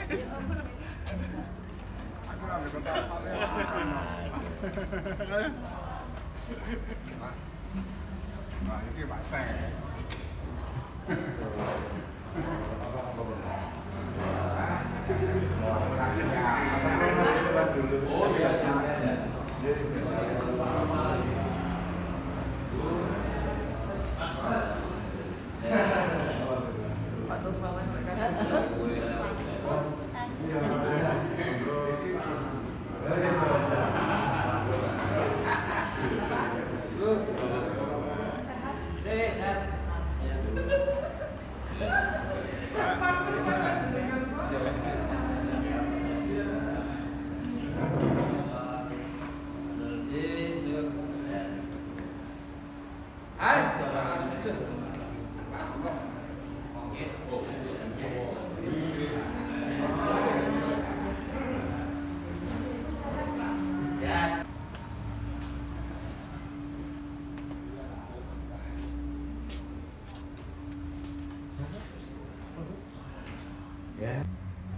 Nah, ini Pak Seng.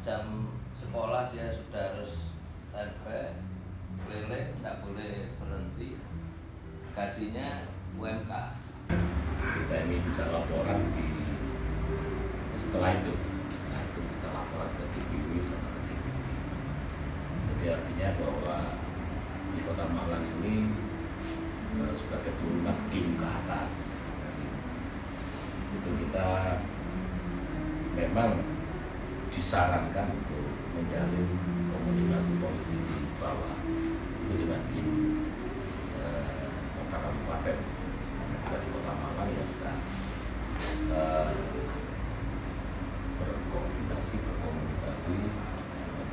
Jam sekolah dia sudah harus standby, keliling, nggak boleh berhenti. Gajinya UMK. Kita ini bisa laporan setelah itu kita laporan ke DPW sama ke DPD. Jadi artinya bahwa di Kota Malang ini sebagai turunan kim ke atas. Itu kita memang disarankan untuk menjalin komunikasi politik di bawah itu dengan tim Kota Kabupaten di Kota Malang yang kita berkomunikasi dengan Golkar,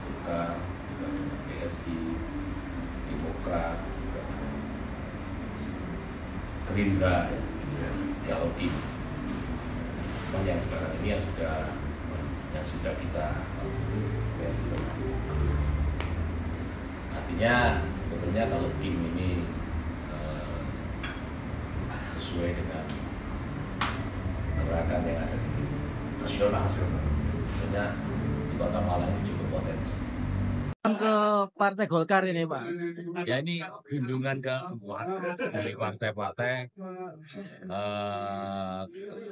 juga dengan PSI, Demokrat, juga dengan Gerindra, kalau tim yang sekarang ini yang sudah kita artinya sebetulnya kalau tim ini sesuai dengan gerakan yang ada di nasional sebenarnya di Kota Malang ini cukup potensi. Ke Partai Golkar ini Pak. Ya ini kunjungan ke dari partai-partai.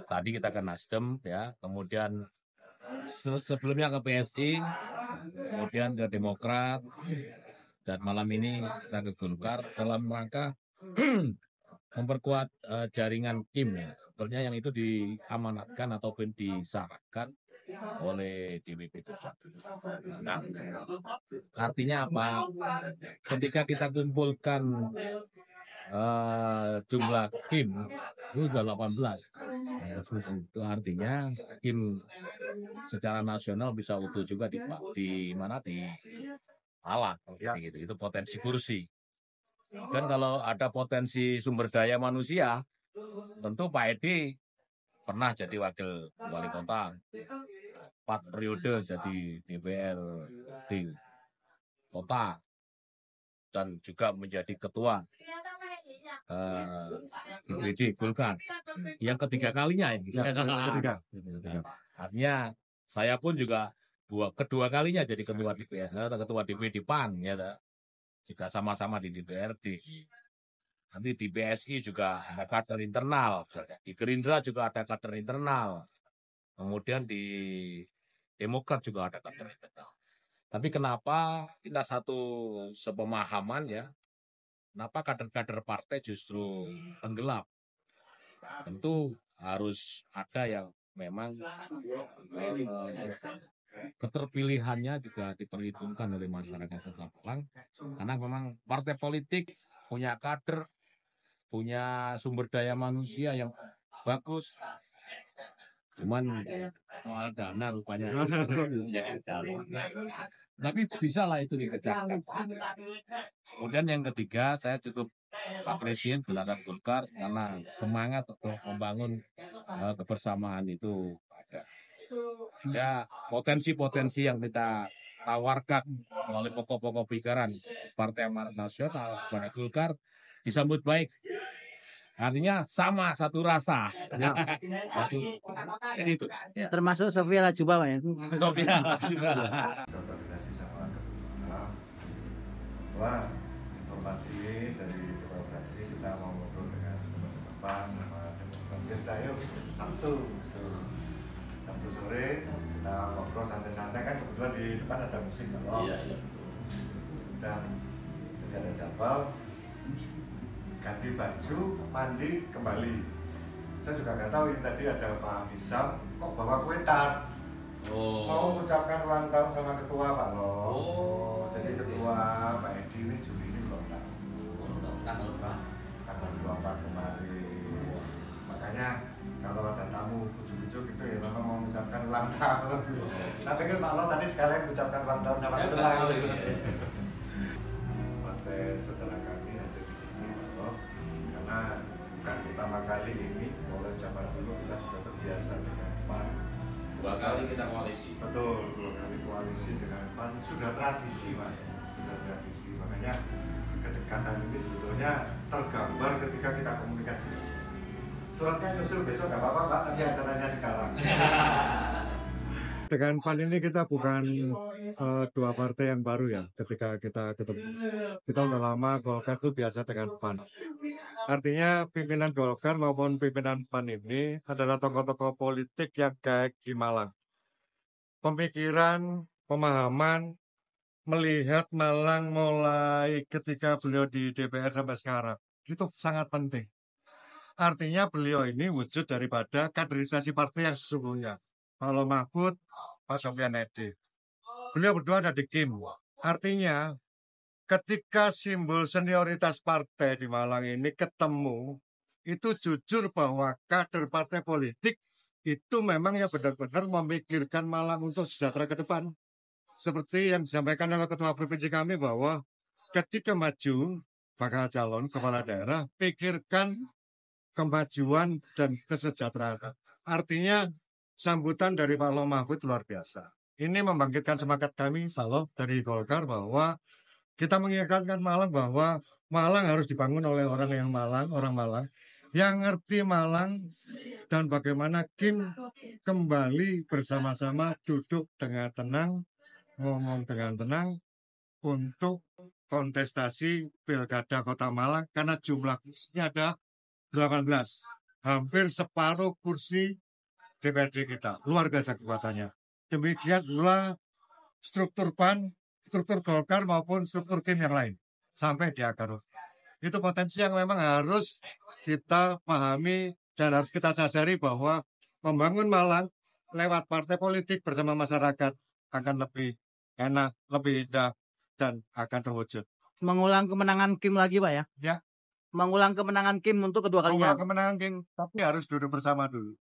Tadi kita ke Nasdem ya, kemudian sebelumnya ke PSI, kemudian ke Demokrat, dan malam ini kita ke Golkar dalam rangka memperkuat jaringan kim ya. Sebetulnya yang itu diamanatkan ataupun disarankan oleh DPP. Nah, artinya apa? Ketika kita kumpulkan jumlah kim itu sudah 18. Itu artinya kim secara nasional bisa utuh juga di mana di Malang gitu. Itu potensi kursi. Dan kalau ada potensi sumber daya manusia, tentu Pak Edi pernah jadi wakil wali kota, 4 periode jadi DPRD kota, dan juga menjadi ketua DPD Golkar yang ketiga kalinya ini. Artinya saya pun juga kedua kalinya jadi ketua DPD PAN ya, juga sama-sama di DPRD. Nanti di PSI juga ada kader internal, di Gerindra juga ada kader internal, kemudian di Demokrat juga ada kader internal. Tapi kenapa kita satu sepemahaman ya? Kenapa kader-kader partai justru tenggelam? Tentu harus ada yang memang keterpilihannya juga diperhitungkan oleh masyarakat Kota Malang, karena memang partai politik punya kader, punya sumber daya manusia yang bagus, cuman soal dana rupanya tapi bisa lah itu dikejar. Kemudian yang ketiga, saya cukup apresiasi terhadap Golkar karena semangat untuk membangun kebersamaan itu ada. Sehingga potensi-potensi yang kita tawarkan melalui pokok-pokok pikiran Partai Amanat Nasional kepada Golkar disambut baik Artinya sama satu rasa. Ya. Itu. Termasuk Sofia Lajuba Pak ya. Sofia juga. Koordinasi sama ketua bahwa informasi dari ketua fraksi kita mau ngobrol dengan teman-teman PAN sama pemerintah. Yuk Sabtu sore kita ngobrol santai-santai, kan kebetulan di depan ada musik kalau dan jadi ada jadwal ganti baju, mandi, kembali. Saya juga nggak tahu, ini tadi ada Pak Hisam kok bawa kue tart. Mau mengucapkan ulang tahun sama ketua Pak Loh. Jadi ketua Pak Edi ini Juli ini ulang tahun. Tanggal 24 kemarin. Makanya kalau ada tamu ujuk-ujuk itu ya memang mau mengucapkan ulang tahun. Tapi kan Pak Loh tadi sekalian mengucapkan ulang tahun sama ketua. Partai saudara kami ada di sini Pak Loh, karena bukan pertama kali ini, mulai zaman dulu kita sudah terbiasa dengan PAN. 2 kali kita koalisi. Betul, 2 kali koalisi dengan PAN sudah tradisi Mas, sudah tradisi. Makanya kedekatan ini sebetulnya tergambar ketika kita komunikasi. Suratnya nyusul besok nggak apa-apa Pak, tapi acaranya sekarang. Dengan PAN ini kita bukan dua partai yang baru ya. Ketika kita ketemu, kita udah lama. Golkar itu biasa dengan PAN. Artinya pimpinan Golkar maupun pimpinan PAN ini adalah tokoh-tokoh politik yang baik di Malang. Pemikiran, pemahaman, melihat Malang mulai ketika beliau di DPR sampai sekarang, itu sangat penting. Artinya beliau ini wujud daripada kaderisasi partai yang sesungguhnya. Kalau Mahfud, Pak Sofyan Edi. Beliau berdua ada di Kim. Artinya ketika simbol senioritas partai di Malang ini ketemu, itu jujur bahwa kader partai politik itu memang yang benar-benar memikirkan Malang untuk sejahtera ke depan. Seperti yang disampaikan oleh Ketua Provinsi kami bahwa ketika maju bakal calon kepala daerah, pikirkan kemajuan dan kesejahteraan. Artinya sambutan dari Pak Loh Mahfud luar biasa. Ini membangkitkan semangat kami, Pak Loh, dari Golkar bahwa kita mengingatkan Malang bahwa Malang harus dibangun oleh orang Malang, yang ngerti Malang, dan bagaimana Kim kembali bersama-sama duduk dengan tenang, ngomong dengan tenang untuk kontestasi Pilkada Kota Malang, karena jumlah kursinya ada 18, hampir separuh kursi DPRD kita, luar biasa kekuatannya. Demikian pula struktur PAN, struktur Golkar maupun struktur Kim yang lain, sampai di akar. Itu potensi yang memang harus kita pahami dan harus kita sadari bahwa membangun Malang lewat partai politik bersama masyarakat akan lebih enak, lebih indah, dan akan terwujud. Mengulang kemenangan Kim lagi Pak ya? Ya. Mengulang kemenangan Kim untuk kedua kalinya. Mengulang kemenangan Kim, tapi harus duduk bersama dulu.